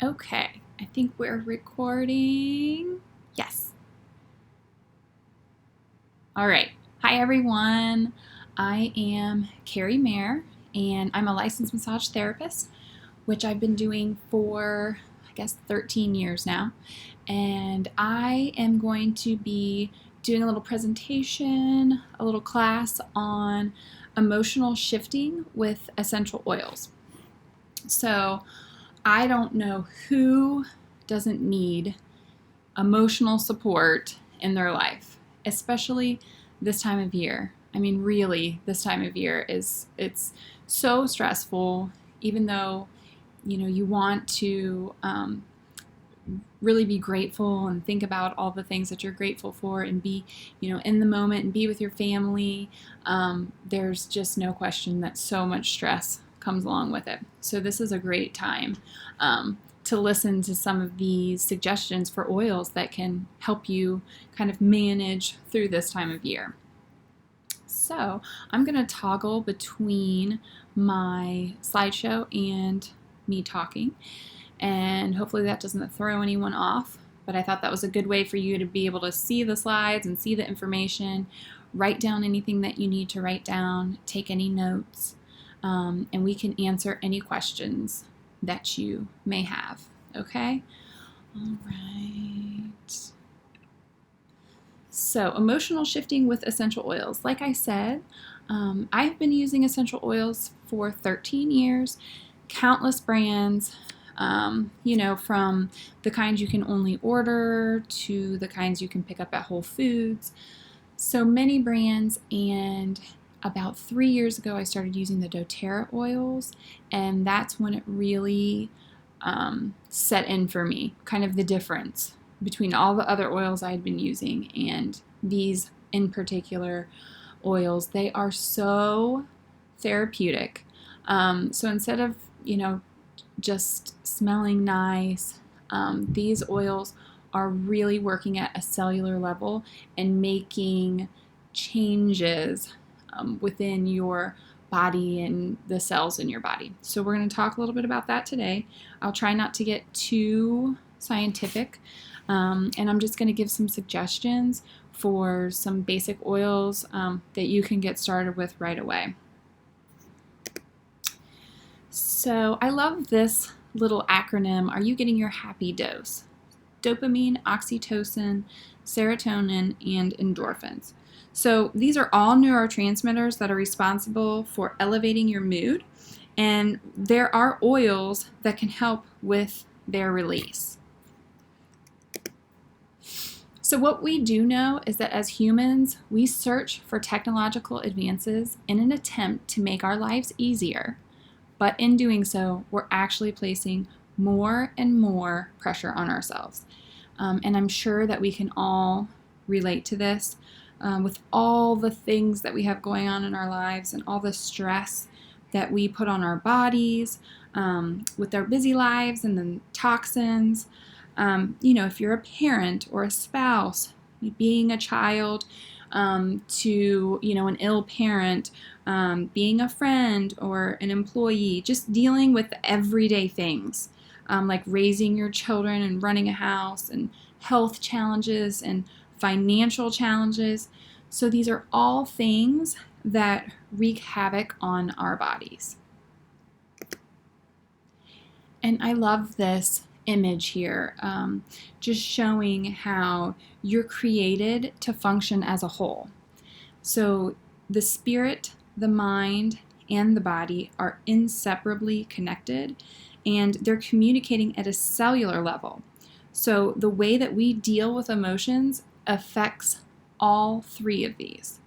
Okay, I think we're recording. Yes. All right. Hi, everyone. I am Carrie Mayer, and I'm a licensed massage therapist, which I've been doing for, 13 years now. And I am going to be doing a little presentation, a little class on emotional shifting with essential oils. So, I don't know who doesn't need emotional support in their life, especially this time of year. I mean, really, this time of year it's so stressful. Even though you want to really be grateful and think about all the things that you're grateful for and be in the moment and be with your family. There's just no question that so much stress comes along with it. So this is a great time to listen to some of these suggestions for oils that can help you kind of manage through this time of year. So I'm going to toggle between my slideshow and me talking, and hopefully that doesn't throw anyone off. But I thought that was a good way for you to be able to see the slides and see the information, write down anything that you need to write down, take any notes, and we can answer any questions that you may have. Okay? All right. So, emotional shifting with essential oils. Like I said, I've been using essential oils for 13 years, countless brands, from the kinds you can only order to the kinds you can pick up at Whole Foods. So many brands, and about 3 years ago I started using the doTERRA oils, and that's when it really set in for me, kind of the difference between all the other oils I had been using and these in particular oils. They are so therapeutic. So instead of, just smelling nice, these oils are really working at a cellular level and making changes within your body and the cells in your body. So we're going to talk a little bit about that today. I'll try not to get too scientific, and I'm just going to give some suggestions for some basic oils that you can get started with right away. So I love this little acronym. Are you getting your happy dose? Dopamine, oxytocin, serotonin, and endorphins. So these are all neurotransmitters that are responsible for elevating your mood, and there are oils that can help with their release. So what we do know is that as humans, we search for technological advances in an attempt to make our lives easier. But in doing so, we're actually placing more and more pressure on ourselves. And I'm sure that we can all relate to this with all the things that we have going on in our lives and all the stress that we put on our bodies with our busy lives and the toxins. If you're a parent or a spouse, being a child, to an ill parent, being a friend or an employee, just dealing with everyday things like raising your children and running a house, and health challenges and financial challenges. So these are all things that wreak havoc on our bodies. And I love this image here, just showing how you're created to function as a whole. So the spirit, the mind, and the body are inseparably connected, and they're communicating at a cellular level. So the way that we deal with emotions affects all three of these.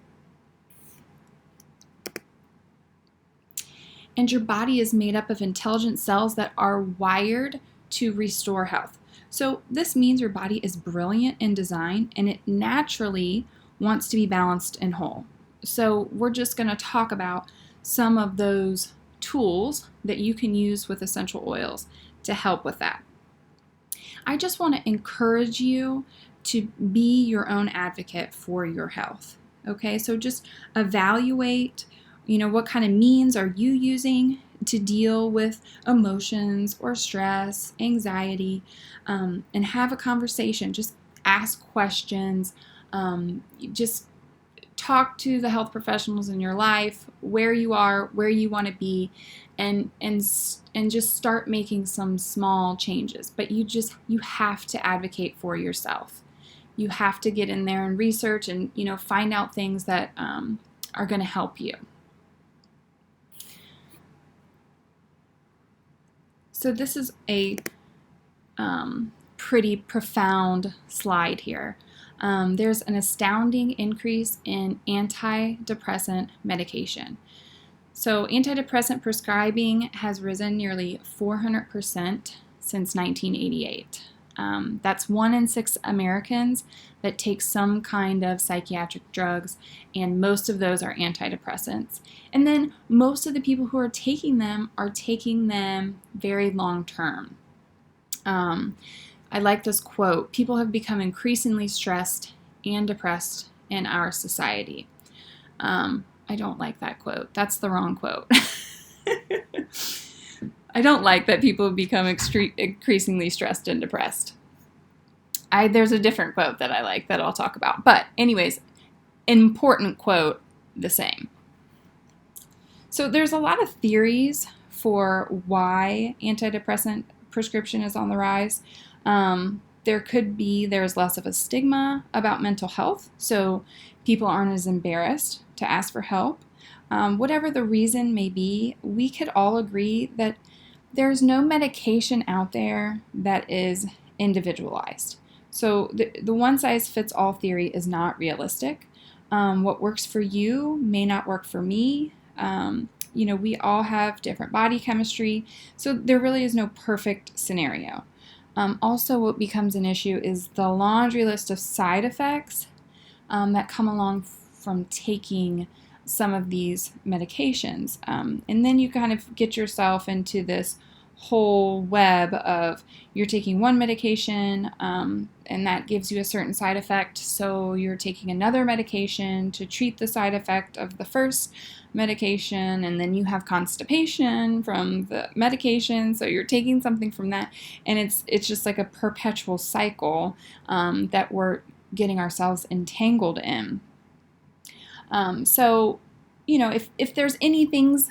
And your body is made up of intelligent cells that are wired to restore health. So this means your body is brilliant in design, and it naturally wants to be balanced and whole. So we're just going to talk about some of those tools that you can use with essential oils to help with that. I just want to encourage you to be your own advocate for your health. Okay, so just evaluate, what kind of means are you using to deal with emotions or stress, anxiety, and have a conversation. Just ask questions. Just talk to the health professionals in your life, where you are, where you want to be, and just start making some small changes. But you have to advocate for yourself. You have to get in there and research and find out things that are going to help you. So this is a pretty profound slide here. There's an astounding increase in antidepressant medication. So antidepressant prescribing has risen nearly 400% since 1988. That's 1 in 6 Americans that take some kind of psychiatric drugs, and most of those are antidepressants. And then most of the people who are taking them very long term. I like this quote: "People have become increasingly stressed and depressed in our society." I don't like that quote. That's the wrong quote. I don't like that people have become increasingly stressed and depressed. There's a different quote that I like that I'll talk about. But anyways, important quote, the same. So there's a lot of theories for why antidepressant prescription is on the rise. There's less of a stigma about mental health, so people aren't as embarrassed to ask for help. Whatever the reason may be, we could all agree that there's no medication out there that is individualized. So the one-size-fits-all theory is not realistic. What works for you may not work for me. We all have different body chemistry, so there really is no perfect scenario. Also, what becomes an issue is the laundry list of side effects that come along from taking some of these medications. And then you kind of get yourself into this whole web of you're taking one medication and that gives you a certain side effect, so you're taking another medication to treat the side effect of the first medication, and then you have constipation from the medication, so you're taking something from that, and it's just like a perpetual cycle that we're getting ourselves entangled in. So if there's any things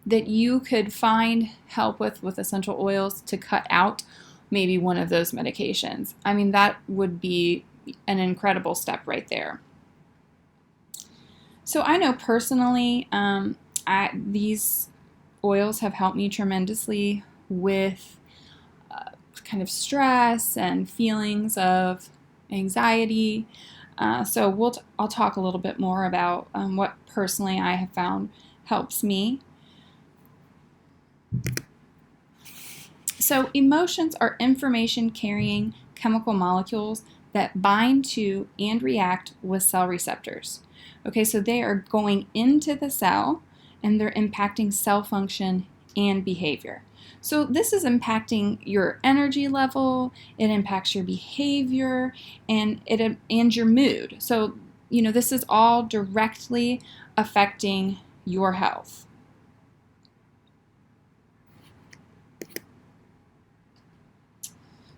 that you could find help with essential oils to cut out maybe one of those medications, that would be an incredible step right there. So I know personally, these oils have helped me tremendously with kind of stress and feelings of anxiety. So I'll talk a little bit more about what personally I have found helps me. So emotions are information-carrying chemical molecules that bind to and react with cell receptors. Okay, so they are going into the cell and they're impacting cell function and behavior. So this is impacting your energy level, it impacts your behavior, and your mood. So, this is all directly affecting your health.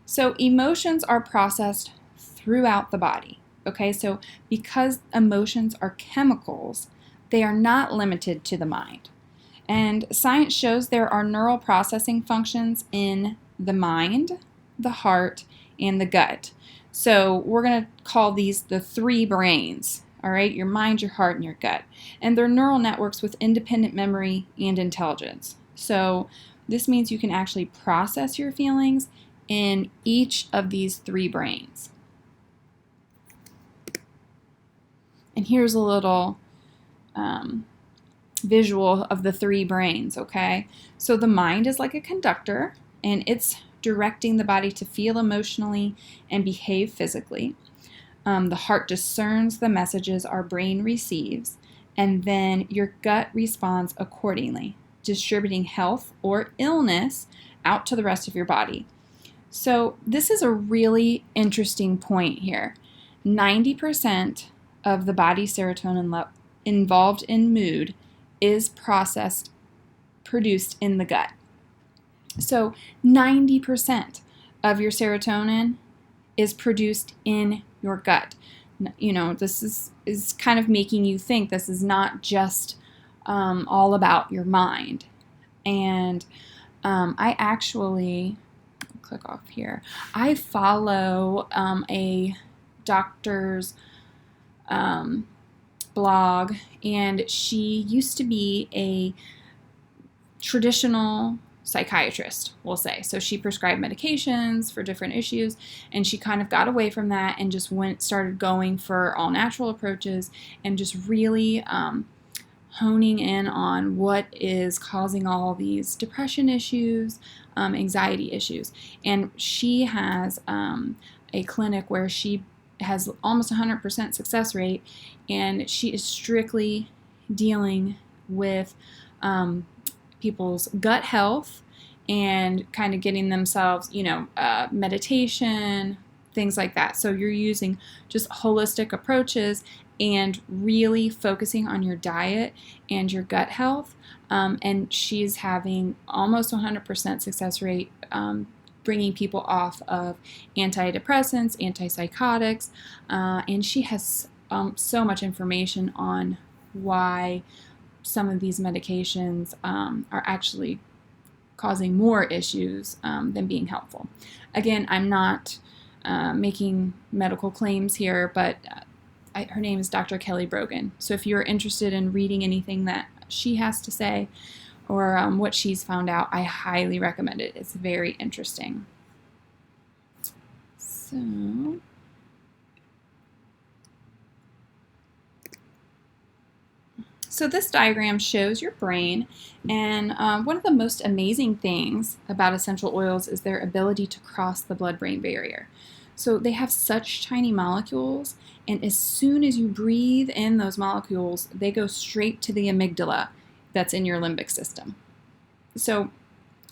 So emotions are processed throughout the body. Okay, so because emotions are chemicals, they are not limited to the mind. And science shows there are neural processing functions in the mind, the heart, and the gut. So we're going to call these the 3 brains, all right? Your mind, your heart, and your gut. And they're neural networks with independent memory and intelligence. So this means you can actually process your feelings in each of these 3 brains. And here's a little visual of the 3 brains, okay? So the mind is like a conductor, and it's directing the body to feel emotionally and behave physically. The heart discerns the messages our brain receives, and then your gut responds accordingly, distributing health or illness out to the rest of your body. So this is a really interesting point here. 90% of the body's serotonin involved in mood is processed produced in the gut. So 90% of your serotonin is produced in your gut. This is kind of making you think this is not just all about your mind. And I actually, click off here, I follow a doctor's blog, and she used to be a traditional psychiatrist, we'll say. So she prescribed medications for different issues, and she kind of got away from that and just started going for all natural approaches and just really honing in on what is causing all these depression issues, anxiety issues. And she has a clinic where she has almost 100% success rate, and she is strictly dealing with people's gut health and kind of getting themselves, meditation, things like that. So you're using just holistic approaches and really focusing on your diet and your gut health. And she's having almost 100% success rate, bringing people off of antidepressants, antipsychotics, and she has so much information on why some of these medications are actually causing more issues than being helpful. Again, I'm not making medical claims here, but her name is Dr. Kelly Brogan. So if you're interested in reading anything that she has to say or what she's found out, I highly recommend it. It's very interesting. So this diagram shows your brain, and one of the most amazing things about essential oils is their ability to cross the blood-brain barrier. So they have such tiny molecules, and as soon as you breathe in those molecules, they go straight to the amygdala that's in your limbic system. So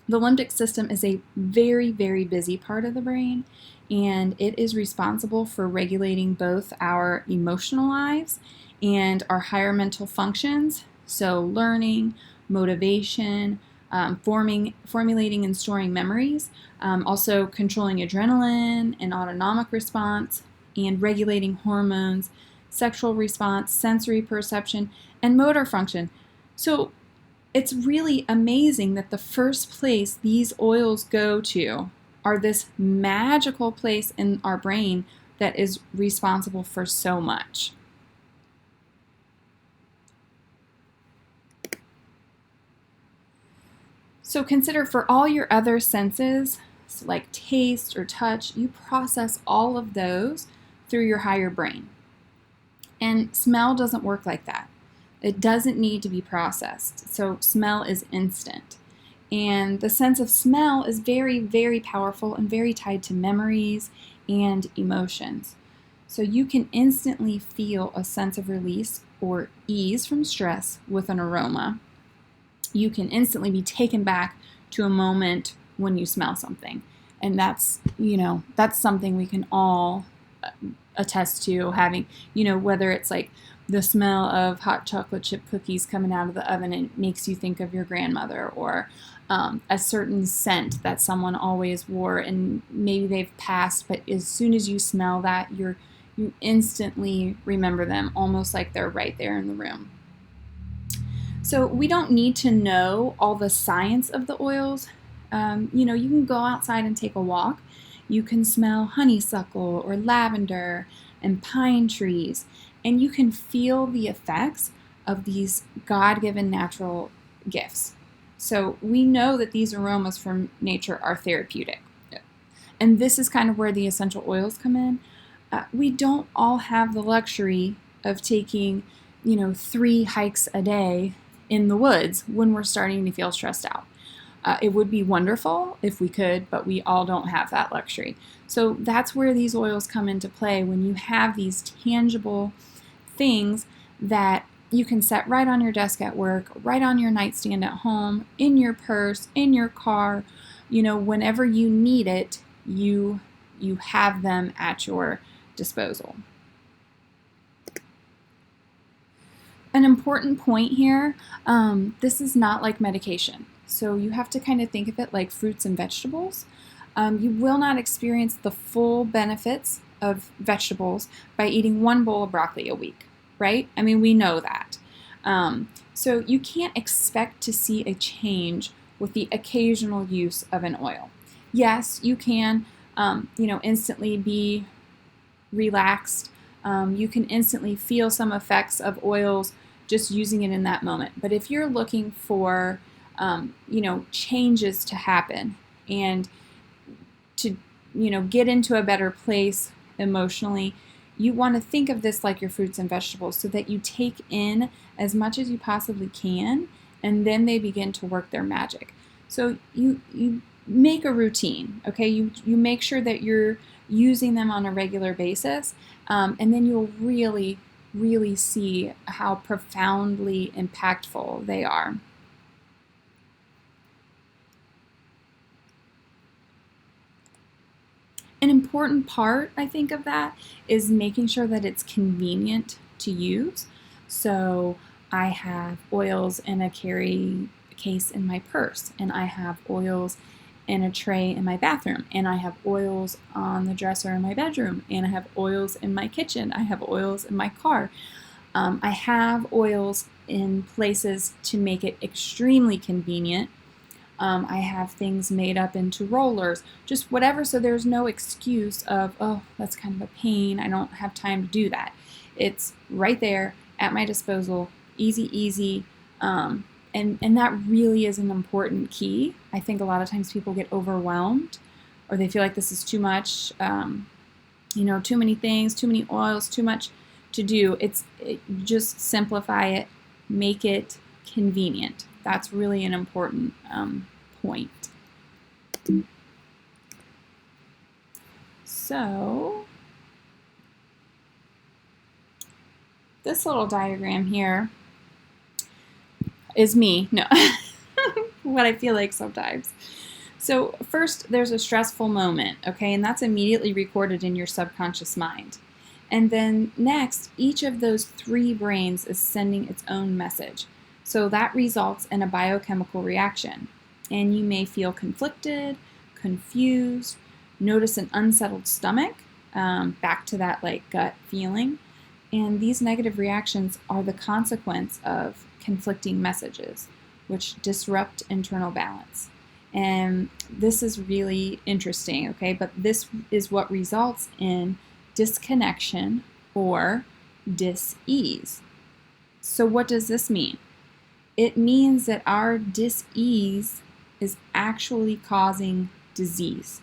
the limbic system is a very, very busy part of the brain, and it is responsible for regulating both our emotional lives and our higher mental functions, so learning, motivation, formulating and storing memories, also controlling adrenaline and autonomic response, and regulating hormones, sexual response, sensory perception, and motor function. So it's really amazing that the first place these oils go to are this magical place in our brain that is responsible for so much. So consider for all your other senses, so like taste or touch, you process all of those through your higher brain. And smell doesn't work like that. It doesn't need to be processed. So smell is instant. And the sense of smell is very, very powerful and very tied to memories and emotions. So you can instantly feel a sense of release or ease from stress with an aroma. You can instantly be taken back to a moment when you smell something. And that's something we can all attest to having, whether it's like the smell of hot chocolate chip cookies coming out of the oven and it makes you think of your grandmother, or a certain scent that someone always wore and maybe they've passed, but as soon as you smell that, you instantly remember them, almost like they're right there in the room. So we don't need to know all the science of the oils. You can go outside and take a walk. You can smell honeysuckle or lavender and pine trees, and you can feel the effects of these God-given natural gifts. So we know that these aromas from nature are therapeutic. And this is kind of where the essential oils come in. We don't all have the luxury of taking, 3 hikes a day in the woods when we're starting to feel stressed out. It would be wonderful if we could, but we all don't have that luxury. So that's where these oils come into play, when you have these tangible things that you can set right on your desk at work, right on your nightstand at home, in your purse, in your car. Whenever you need it, you have them at your disposal. An important point here, this is not like medication. So you have to kind of think of it like fruits and vegetables. You will not experience the full benefits of vegetables by eating one bowl of broccoli a week, right? I mean, we know that. So you can't expect to see a change with the occasional use of an oil. Yes, you can, instantly be relaxed. You can instantly feel some effects of oils just using it in that moment. But if you're looking for, changes to happen and to, get into a better place emotionally, you want to think of this like your fruits and vegetables so that you take in as much as you possibly can, and then they begin to work their magic. So you make a routine, okay? You make sure that you're using them on a regular basis, and then you'll really, really see how profoundly impactful they are. An important part, I think, of that is making sure that it's convenient to use. So I have oils in a carry case in my purse, and I have oils in a tray in my bathroom, and I have oils on the dresser in my bedroom, and I have oils in my kitchen, I have oils in my car. I have oils in places to make it extremely convenient. I have things made up into rollers, just whatever, so there's no excuse of, oh, that's kind of a pain, I don't have time to do that. It's right there at my disposal, easy, and that really is an important key. I think a lot of times people get overwhelmed, or they feel like this is too much, too many things, too many oils, too much to do. Just simplify it, make it convenient. That's really an important point. So this little diagram here is me. No, what I feel like sometimes. So first, there's a stressful moment, okay, and that's immediately recorded in your subconscious mind. And then next, each of those three brains is sending its own message. So that results in a biochemical reaction. And you may feel conflicted, confused, notice an unsettled stomach, back to that like gut feeling. And these negative reactions are the consequence of conflicting messages, which disrupt internal balance. And this is really interesting, okay? But this is what results in disconnection or dis-ease. So what does this mean? It means that our dis-ease is actually causing disease.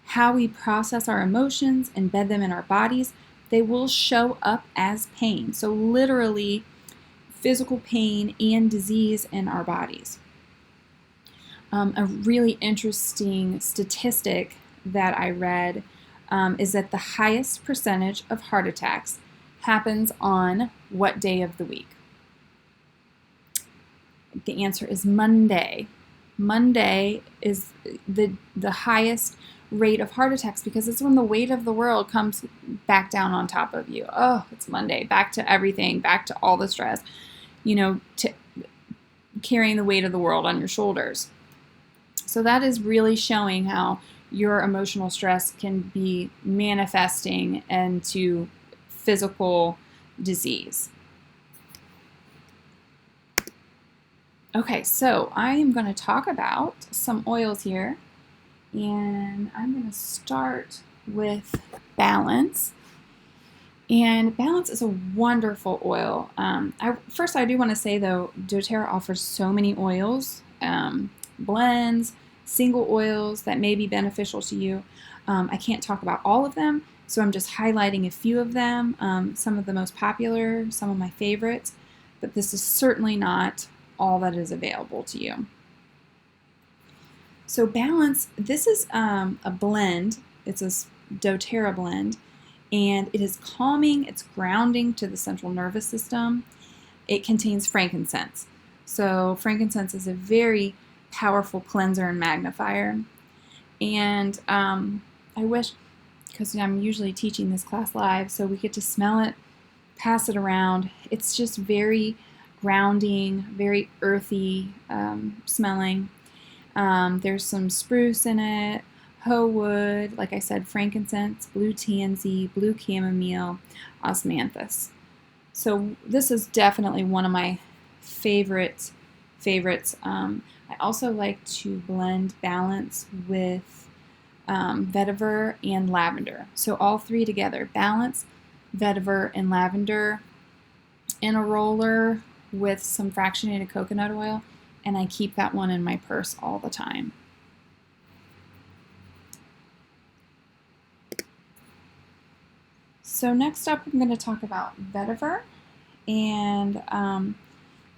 How we process our emotions, embed them in our bodies, they will show up as pain. So literally physical pain and disease in our bodies. A really interesting statistic that I read is that the highest percentage of heart attacks happens on what day of the week? The answer is Monday. Monday is the highest rate of heart attacks because it's when the weight of the world comes back down on top of you. Oh, it's Monday. Back to everything, back to all the stress, to carrying the weight of the world on your shoulders. So that is really showing how your emotional stress can be manifesting into physical disease. Okay, so I am going to talk about some oils here, and I'm going to start with Balance. And Balance is a wonderful oil. First, I do want to say, though, doTERRA offers so many oils, blends, single oils that may be beneficial to you. I can't talk about all of them, so I'm just highlighting a few of them, some of the most popular, some of my favorites, but this is certainly not all that is available to you. So Balance, this is a blend. It's a doTERRA blend, and it is calming, it's grounding to the central nervous system. It contains frankincense. So frankincense is a very powerful cleanser and magnifier. And I wish, because I'm usually teaching this class live, so we get to smell it pass it around. It's just very grounding, very earthy smelling. There's some spruce in it, hoe wood, like I said, frankincense, blue tansy, blue chamomile, osmanthus. So this is definitely one of my favorites. I also like to blend balance with vetiver and lavender. So all three together, balance, vetiver, and lavender in a roller with some fractionated coconut oil, and I keep that one in my purse all the time. So next up, I'm going to talk about vetiver, and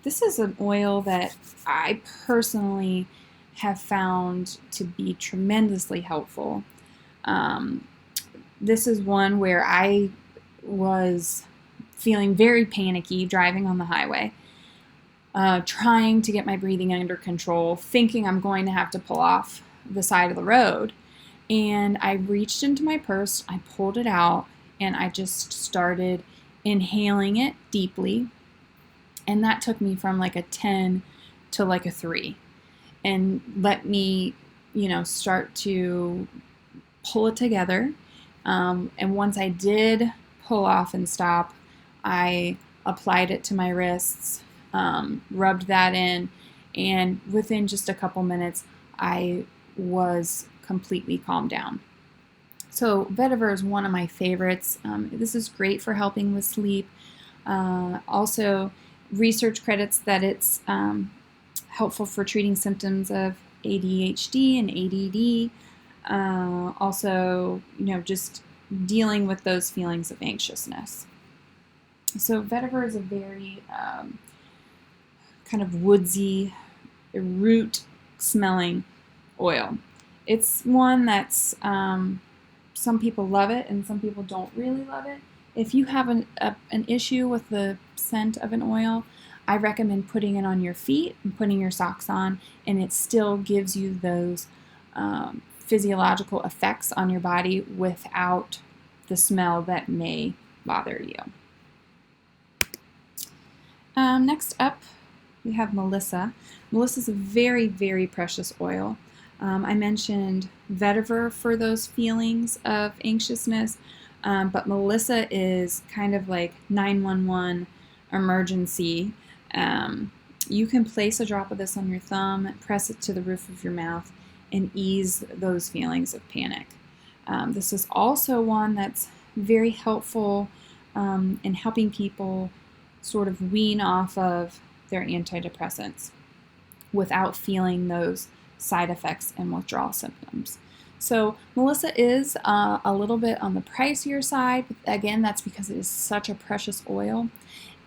this is an oil that I personally have found to be tremendously helpful. This is one where I was feeling very panicky driving on the highway, trying to get my breathing under control, thinking I'm going to have to pull off the side of the road. And I reached into my purse, I pulled it out, and I just started inhaling it deeply. And that took me from like a 10 to like a 3 and let me, start to pull it together. And once I did pull off and stop, I applied it to my wrists, rubbed that in, and within just a couple minutes, I was completely calmed down. So vetiver is one of my favorites. This is great for helping with sleep. Also, research credits that it's helpful for treating symptoms of ADHD and ADD. Also, just dealing with those feelings of anxiousness. So vetiver is a very kind of woodsy, root smelling oil. It's one that's some people love it and some people don't really love it. If you have an issue with the scent of an oil, I recommend putting it on your feet and putting your socks on, and it still gives you those physiological effects on your body without the smell that may bother you. Next up, we have Melissa. Melissa is a very, very precious oil. I mentioned vetiver for those feelings of anxiousness, but Melissa is kind of like 911 emergency. You can place a drop of this on your thumb, press it to the roof of your mouth, and ease those feelings of panic. This is also one that's very helpful in helping people sort of wean off of their antidepressants without feeling those side effects and withdrawal symptoms. So Melissa is a little bit on the pricier side. Again, that's because it is such a precious oil.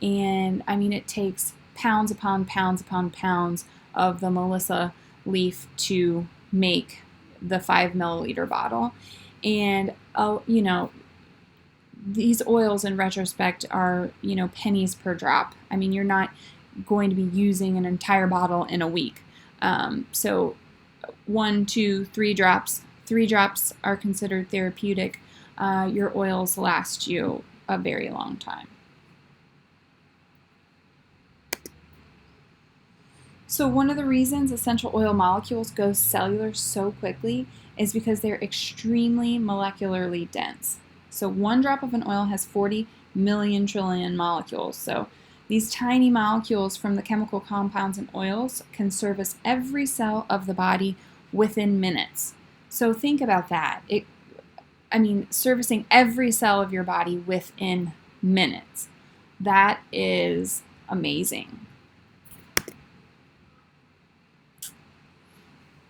And I mean, it takes pounds upon pounds upon pounds of the Melissa leaf to make the 5 milliliter bottle. And, these oils in retrospect are, pennies per drop. I mean, you're not going to be using an entire bottle in a week. So 1, 2, 3 drops. 3 drops are considered therapeutic. Your oils last you a very long time. So one of the reasons essential oil molecules go cellular so quickly is because they're extremely molecularly dense. So 1 drop of an oil has 40 million trillion molecules. So these tiny molecules from the chemical compounds in oils can service every cell of the body within minutes. So think about that. Servicing every cell of your body within minutes. That is amazing.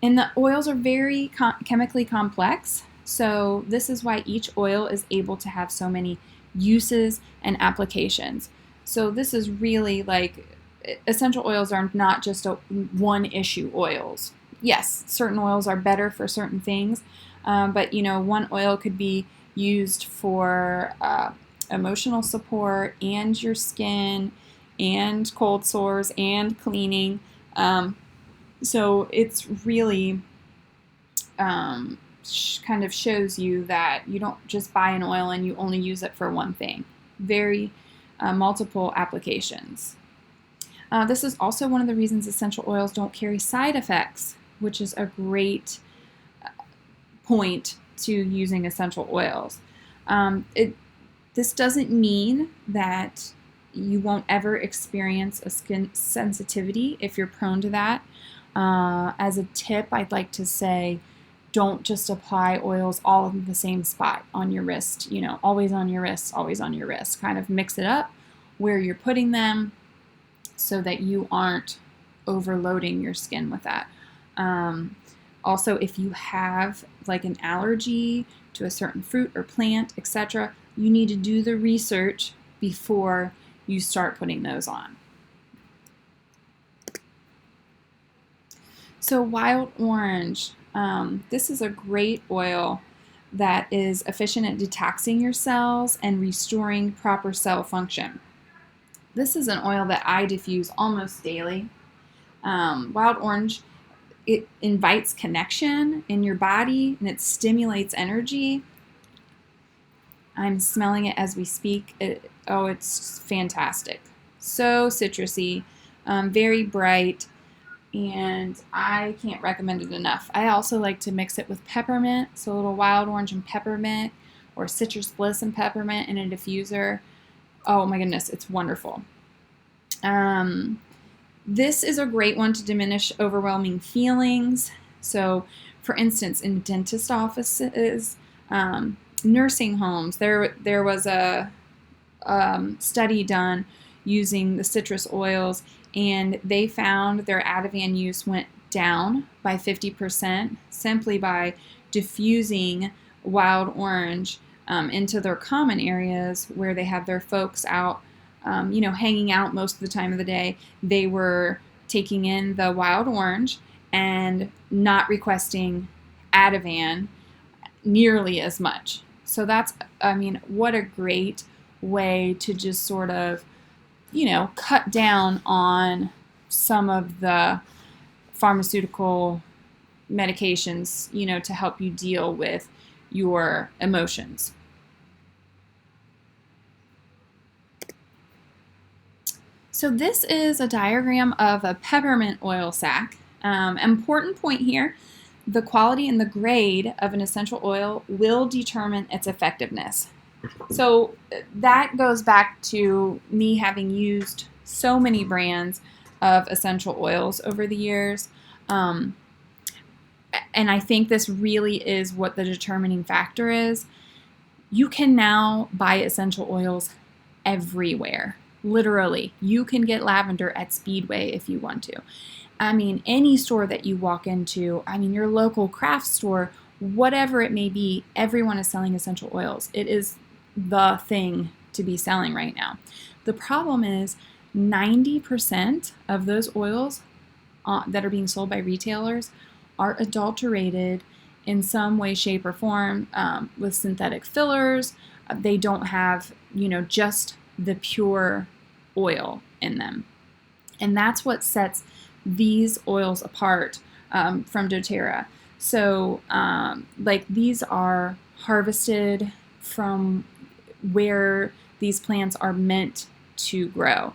And the oils are very chemically complex, so this is why each oil is able to have so many uses and applications. So this is really like, essential oils are not just one-issue oils. Yes, certain oils are better for certain things, but one oil could be used for emotional support and your skin and cold sores and cleaning. So it's really kind of shows you that you don't just buy an oil and you only use it for one thing. Very multiple applications. This is also one of the reasons essential oils don't carry side effects, which is a great point to using essential oils. This doesn't mean that you won't ever experience a skin sensitivity if you're prone to that. As a tip, I'd like to say, don't just apply oils all in the same spot on your wrist, always on your wrist, always on your wrist. Kind of mix it up where you're putting them so that you aren't overloading your skin with that. Also, if you have like an allergy to a certain fruit or plant, etc., you need to do the research before you start putting those on. So wild orange, this is a great oil that is efficient at detoxing your cells and restoring proper cell function. This is an oil that I diffuse almost daily. Wild orange, it invites connection in your body and it stimulates energy. I'm smelling it as we speak. It's fantastic. So citrusy, very bright, and I can't recommend it enough. I also like to mix it with peppermint, so a little wild orange and peppermint, or citrus bliss and peppermint in a diffuser. Oh my goodness, it's wonderful. This is a great one to diminish overwhelming feelings. So, for instance, in dentist offices, nursing homes, there was a study done using the citrus oils, and they found their Ativan use went down by 50% simply by diffusing wild orange into their common areas where they have their folks out, hanging out most of the time of the day. They were taking in the wild orange and not requesting Ativan nearly as much. So that's, what a great way to just sort of, cut down on some of the pharmaceutical medications, to help you deal with your emotions. So this is a diagram of a peppermint oil sac. Important point here, the quality and the grade of an essential oil will determine its effectiveness. So that goes back to me having used so many brands of essential oils over the years. And I think this really is what the determining factor is. You can now buy essential oils everywhere. Literally, you can get lavender at Speedway if you want to. Any store that you walk into, your local craft store, whatever it may be, everyone is selling essential oils. It is the thing to be selling right now. The problem is 90% of those oils that are being sold by retailers are adulterated in some way, shape, or form with synthetic fillers. They don't have, just the pure oil in them. And that's what sets these oils apart from doTERRA. So, these are harvested from where these plants are meant to grow.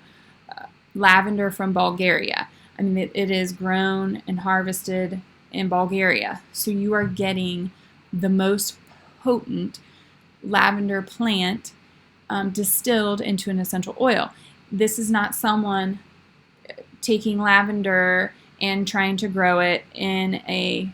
Lavender from Bulgaria. It is grown and harvested in Bulgaria. So you are getting the most potent lavender plant distilled into an essential oil. This is not someone taking lavender and trying to grow it in a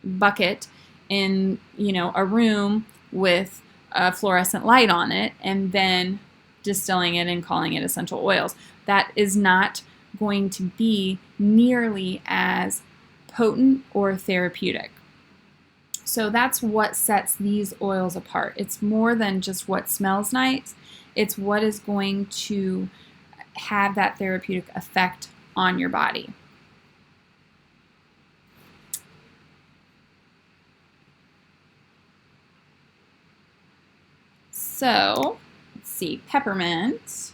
bucket in, a room with a fluorescent light on it and then distilling it and calling it essential oils. That is not going to be nearly as potent or therapeutic. So that's what sets these oils apart. It's more than just what smells nice. It's what is going to have that therapeutic effect on your body. So, let's see, peppermint.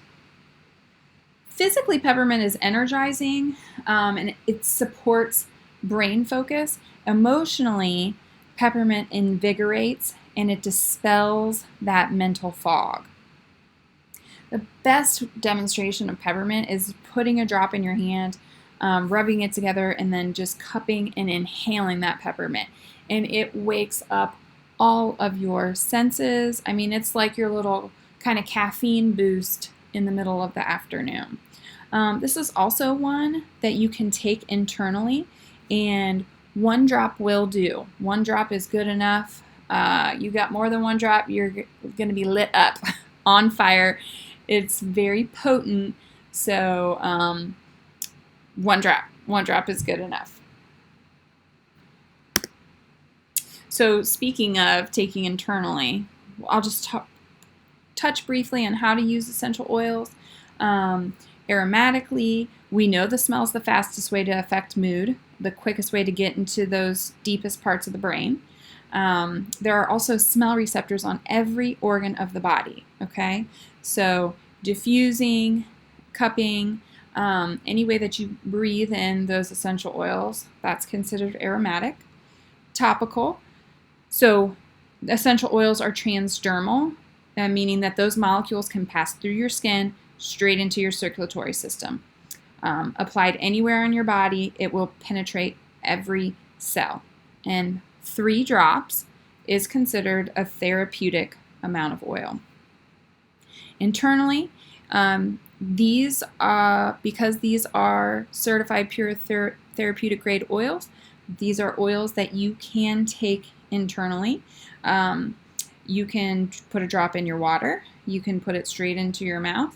Physically, peppermint is energizing and it supports brain focus. Emotionally, peppermint invigorates and it dispels that mental fog. The best demonstration of peppermint is putting a drop in your hand, rubbing it together, and then just cupping and inhaling that peppermint. And it wakes up all of your senses. I mean, it's like your little kind of caffeine boost in the middle of the afternoon. This is also one that you can take internally, and one drop will do. One drop is good enough. You got more than one drop, you're going to be lit up on fire. It's very potent, so one drop is good enough. So speaking of taking internally, I'll just touch briefly on how to use essential oils. Aromatically, we know the smell is the fastest way to affect mood, the quickest way to get into those deepest parts of the brain. There are also smell receptors on every organ of the body, okay? So diffusing, cupping, any way that you breathe in those essential oils, that's considered aromatic. Topical. So essential oils are transdermal, meaning that those molecules can pass through your skin straight into your circulatory system. Applied anywhere on your body, it will penetrate every cell. And 3 drops is considered a therapeutic amount of oil. Internally, because these are certified pure therapeutic grade oils, these are oils that you can take internally. You can put a drop in your water, you can put it straight into your mouth,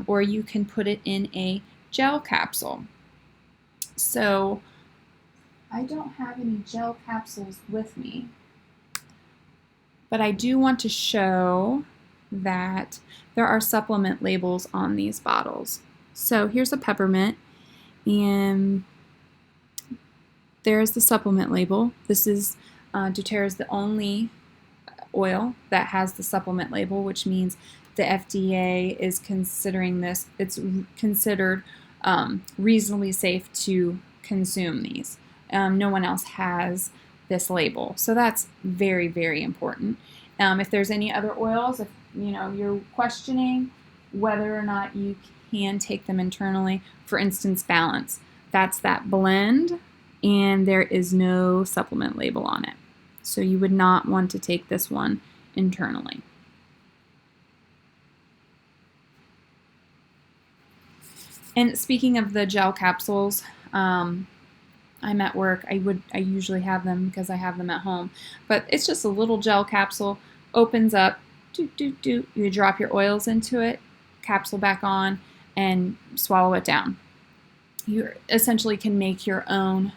or you can put it in a gel capsule. So I don't have any gel capsules with me, but I do want to show that there are supplement labels on these bottles. So here's a peppermint, and there's the supplement label. This is doTERRA is the only oil that has the supplement label, which means the FDA is considering this. It's considered reasonably safe to consume these. No one else has this label, so that's very, very important. If there's any other oils, if you're questioning whether or not you can take them internally, for instance, Balance, that's that blend, and there is no supplement label on it, so you would not want to take this one internally. And speaking of the gel capsules, I'm at work. I usually have them because I have them at home. But it's just a little gel capsule, opens up, you drop your oils into it, capsule back on, and swallow it down. You essentially can make your own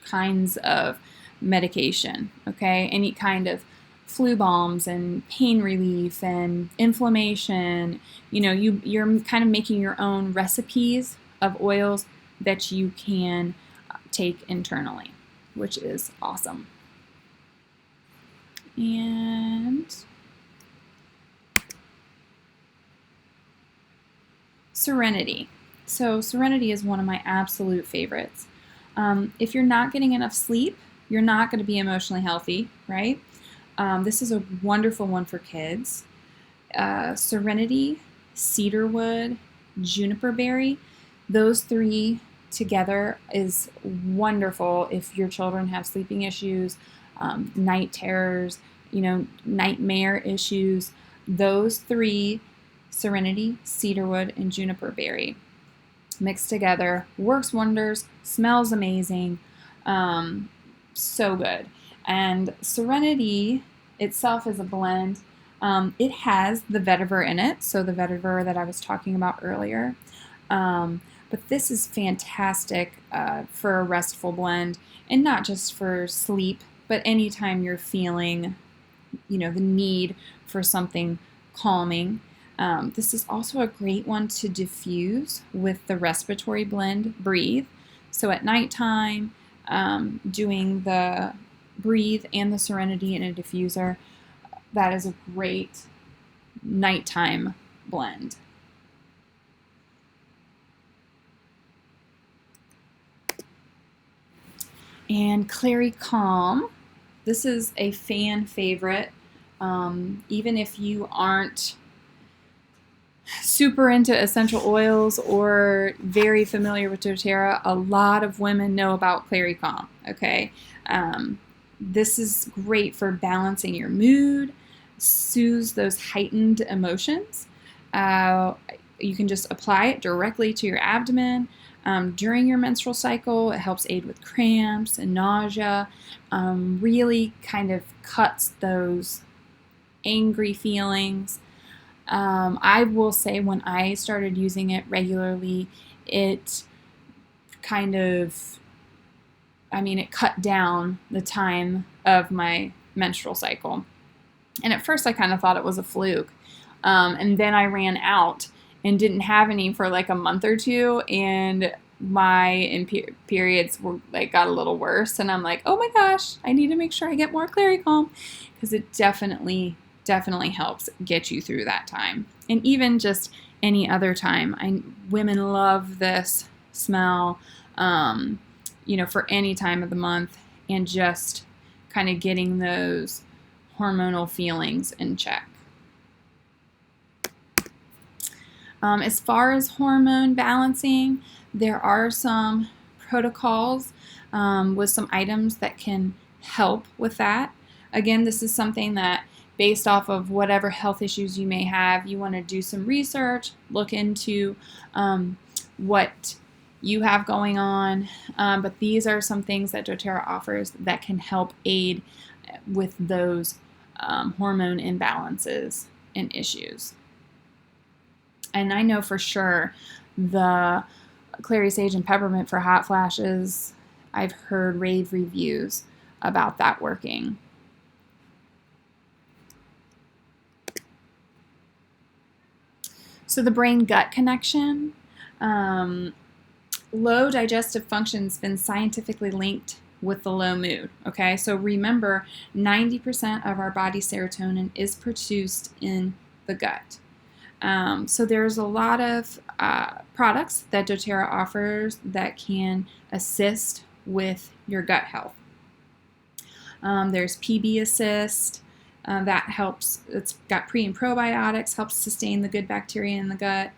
kinds of medication, okay? Any kind of flu balms and pain relief and inflammation. You're kind of making your own recipes of oils that you can take internally, which is awesome. And Serenity. So Serenity is one of my absolute favorites. If you're not getting enough sleep, you're not going to be emotionally healthy, right? This is a wonderful one for kids. Serenity, cedarwood, juniper berry, those 3 together is wonderful if your children have sleeping issues, night terrors, nightmare issues. Those 3, Serenity, cedarwood, and juniper berry, mixed together, works wonders, smells amazing, so good. And Serenity itself is a blend. It has the vetiver in it, so the vetiver that I was talking about earlier. But this is fantastic for a restful blend, and not just for sleep, but anytime you're feeling, the need for something calming. This is also a great one to diffuse with the respiratory blend, Breathe. So at nighttime, doing the Breathe and the Serenity in a diffuser, that is a great nighttime blend. And Clary Calm, this is a fan favorite. Even if you aren't super into essential oils or very familiar with doTERRA, a lot of women know about Clary Calm, okay? This is great for balancing your mood, soothes those heightened emotions. You can just apply it directly to your abdomen. During your menstrual cycle, it helps aid with cramps and nausea, really kind of cuts those angry feelings. I will say when I started using it regularly, it kind of, it cut down the time of my menstrual cycle. And at first I kind of thought it was a fluke. And then I ran out and didn't have any for like a month or two, and my periods were got a little worse, and I'm like, oh my gosh, I need to make sure I get more Clary Calm, because it definitely helps get you through that time. And even just any other time, women love this smell, for any time of the month, and just kind of getting those hormonal feelings in check. As far as hormone balancing, there are some protocols with some items that can help with that. Again, this is something that, based off of whatever health issues you may have, you want to do some research, look into what you have going on. But these are some things that doTERRA offers that can help aid with those hormone imbalances and issues. And I know for sure the clary sage and peppermint for hot flashes, I've heard rave reviews about that working. So the brain-gut connection, low digestive function has been scientifically linked with the low mood, okay? So remember, 90% of our body's serotonin is produced in the gut. So there's a lot of products that doTERRA offers that can assist with your gut health. There's PB Assist, that helps. It's got pre and probiotics, helps sustain the good bacteria in the gut.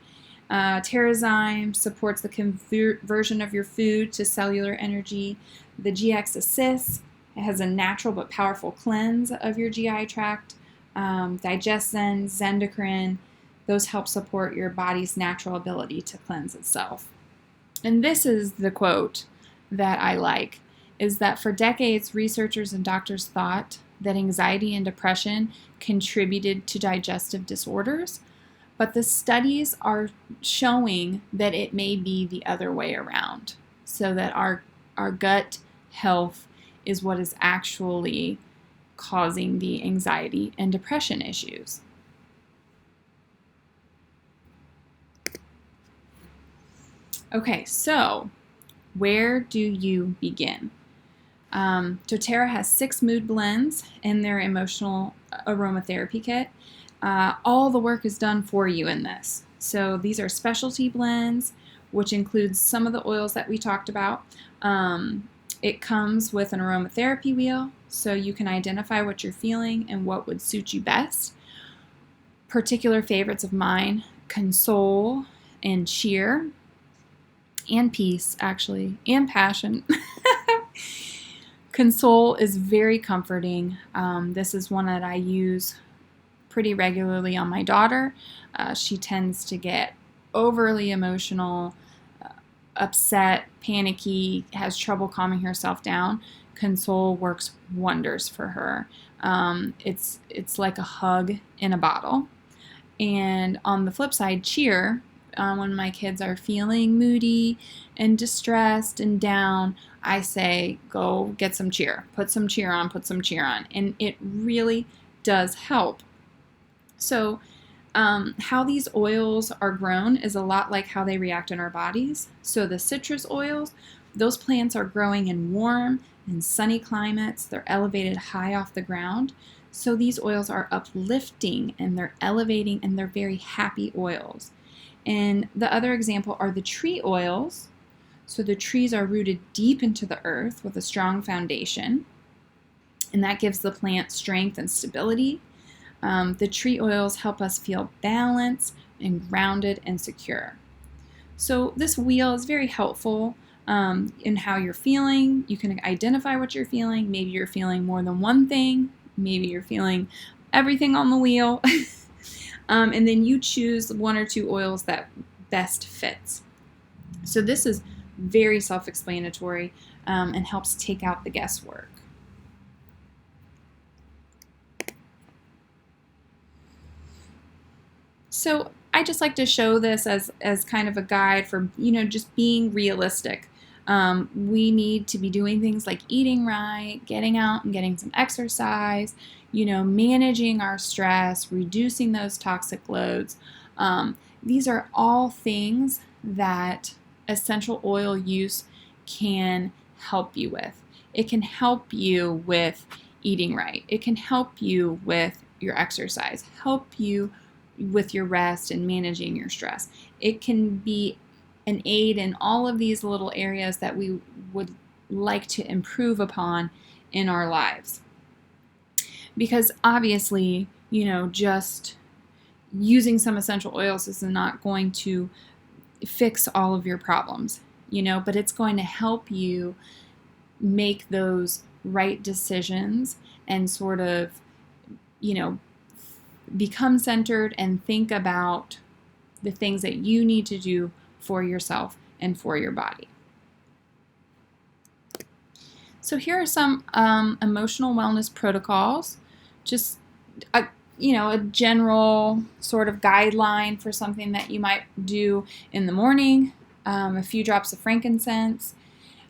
Terrazyme supports the conversion of your food to cellular energy. The GX Assist, it has a natural but powerful cleanse of your GI tract. DigestZen, Zendocrine, those help support your body's natural ability to cleanse itself. And this is the quote that I like, is that for decades, researchers and doctors thought that anxiety and depression contributed to digestive disorders, but the studies are showing that it may be the other way around, so that our gut health is what is actually causing the anxiety and depression issues. Okay, so where do you begin? doTERRA has 6 mood blends in their emotional aromatherapy kit. All the work is done for you in this. So these are specialty blends, which includes some of the oils that we talked about. It comes with an aromatherapy wheel, so you can identify what you're feeling and what would suit you best. Particular favorites of mine, Console and Cheer, and Peace, actually, and Passion. Console is very comforting. This is one that I use pretty regularly on my daughter. She tends to get overly emotional, upset, panicky, has trouble calming herself down. Console works wonders for her. It's like a hug in a bottle. And on the flip side, Cheer, when my kids are feeling moody and distressed and down, I say, go get some Cheer. Put some Cheer on, And it really does help. So how these oils are grown is a lot like how they react in our bodies. So the citrus oils, those plants are growing in warm and sunny climates. They're elevated high off the ground. So these oils are uplifting and they're elevating and they're very happy oils. And the other example are the tree oils. So the trees are rooted deep into the earth with a strong foundation, and that gives the plant strength and stability. The tree oils help us feel balance and grounded and secure. So this wheel is very helpful in how you're feeling. You can identify what you're feeling. Maybe you're feeling more than one thing. Maybe you're feeling everything on the wheel. And then you choose one or two oils that best fits. So this is very self-explanatory and helps take out the guesswork. So I just like to show this as kind of a guide for, just being realistic. We need to be doing things like eating right, getting out and getting some exercise, managing our stress, reducing those toxic loads. These are all things that essential oil use can help you with. It can help you with eating right. It can help you with your exercise, help you with your rest and managing your stress. It can be an aid in all of these little areas that we would like to improve upon in our lives. Because obviously, just using some essential oils is not going to fix all of your problems, but it's going to help you make those right decisions and sort of, become centered and think about the things that you need to do for yourself and for your body. So here are some emotional wellness protocols, just a general sort of guideline for something that you might do in the morning. A few drops of frankincense,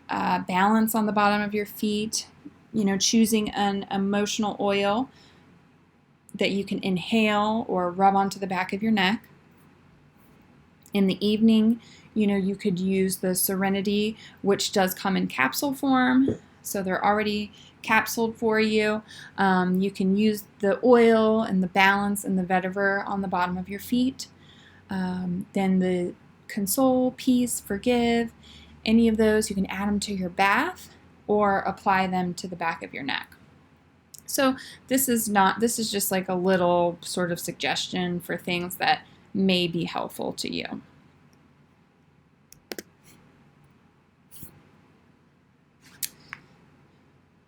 balance on the bottom of your feet, choosing an emotional oil that you can inhale or rub onto the back of your neck. In the evening, you could use the Serenity, which does come in capsule form. So they're already capsuled for you. You can use the oil and the balance and the vetiver on the bottom of your feet. Then the console, peace, forgive, any of those, you can add them to your bath or apply them to the back of your neck. So this is just like a little sort of suggestion for things that may be helpful to you.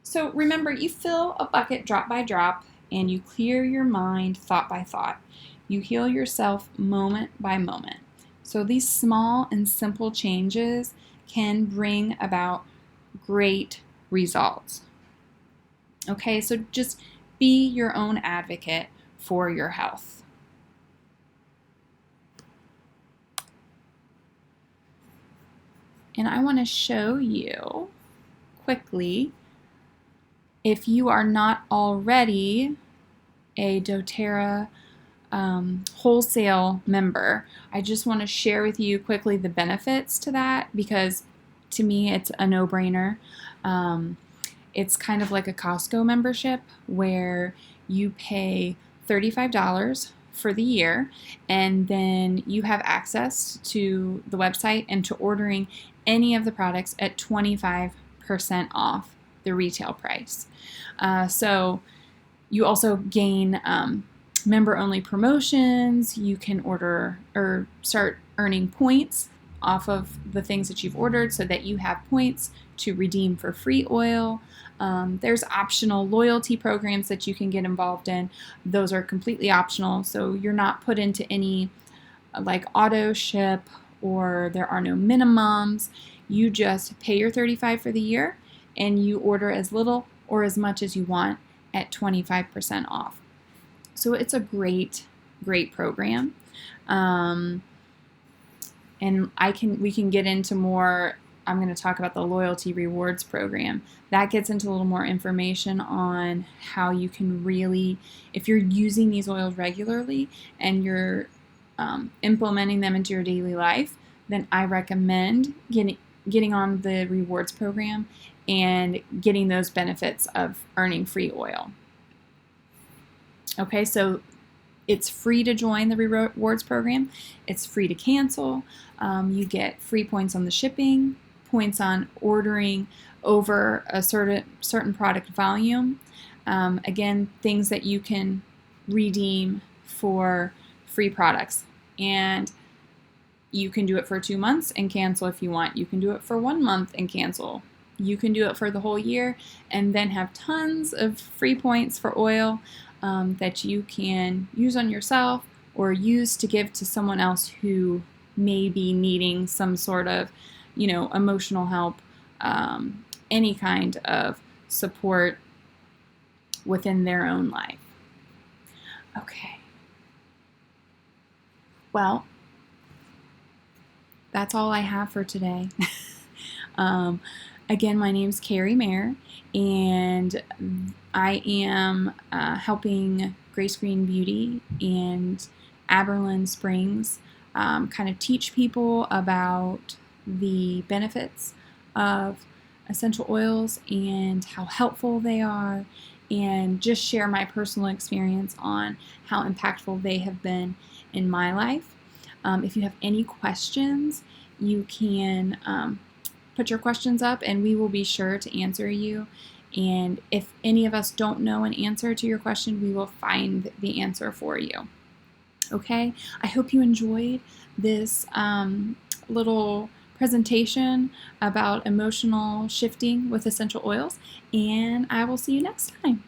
So remember, you fill a bucket drop by drop and you clear your mind thought by thought. You heal yourself moment by moment. So these small and simple changes can bring about great results. Okay, so just be your own advocate for your health. And I want to show you quickly, if you are not already a doTERRA wholesale member, I just want to share with you quickly the benefits to that, because to me it's a no-brainer. It's kind of like a Costco membership where you pay $35 for the year, and then you have access to the website and to ordering any of the products at 25% off the retail price. So you also gain member-only promotions. You can order or start earning points off of the things that you've ordered so that you have points to redeem for free oil. There's optional loyalty programs that you can get involved in. Those are completely optional, so you're not put into any like auto ship, or there are no minimums. You just pay your $35 for the year and you order as little or as much as you want at 25% off. So it's a great program. And we can get into more. I'm going to talk about the loyalty rewards program. That gets into a little more information on how you can really, if you're using these oils regularly and you're implementing them into your daily life, then I recommend getting on the rewards program and getting those benefits of earning free oil. Okay, so it's free to join the rewards program. It's free to cancel. You get free points on the shipping, points on ordering over a certain product volume. Again, things that you can redeem for free products And you can do it for 2 months and cancel if you want. You can do it for 1 month and cancel. You can do it for the whole year and then have tons of free points for oil that you can use on yourself or use to give to someone else who may be needing some sort of, emotional help, any kind of support within their own life. Okay. Well, that's all I have for today. Again, my name's Carrie Mayer, and I am helping Grace Green Beauty and Aberlin Springs kind of teach people about the benefits of essential oils and how helpful they are, and just share my personal experience on how impactful they have been in my life. If you have any questions, you can put your questions up and we will be sure to answer you. And if any of us don't know an answer to your question, we will find the answer for you. Okay, I hope you enjoyed this little presentation about emotional shifting with essential oils, and I will see you next time.